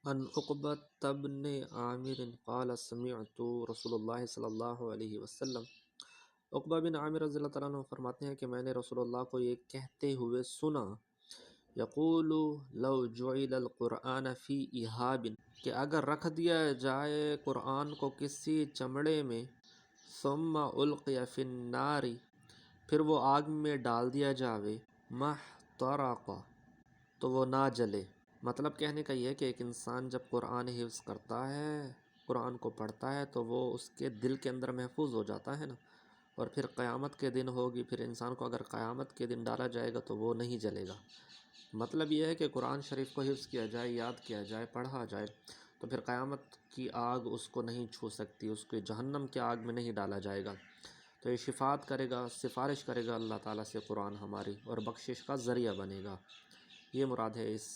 عن عقبة بن عامر قال سمعت رسول اللہ صلی اللہ علیہ وسلم، عقبہ بن عامر رضی اللہ تعالیٰ عنہ فرماتے ہیں کہ میں نے رسول اللہ کو یہ کہتے ہوئے سنا، یقول لو جعل القرآن فی اہاب، کہ اگر رکھ دیا جائے قرآن کو کسی چمڑے میں، ثم القی فی النار، پھر وہ آگ میں ڈال دیا جاوے، محترق، تو وہ نہ جلے۔ مطلب کہنے کا یہ ہے کہ ایک انسان جب قرآن حفظ کرتا ہے، قرآن کو پڑھتا ہے، تو وہ اس کے دل کے اندر محفوظ ہو جاتا ہے نا، اور پھر قیامت کے دن ہوگی، پھر انسان کو اگر قیامت کے دن ڈالا جائے گا تو وہ نہیں جلے گا۔ مطلب یہ ہے کہ قرآن شریف کو حفظ کیا جائے، یاد کیا جائے، پڑھا جائے، تو پھر قیامت کی آگ اس کو نہیں چھو سکتی، اس کو جہنم کی آگ میں نہیں ڈالا جائے گا۔ تو یہ شفاعت کرے گا، سفارش کرے گا اللہ تعالیٰ سے قرآن ہماری، اور بخشش کا ذریعہ بنے گا۔ یہ مراد ہے اس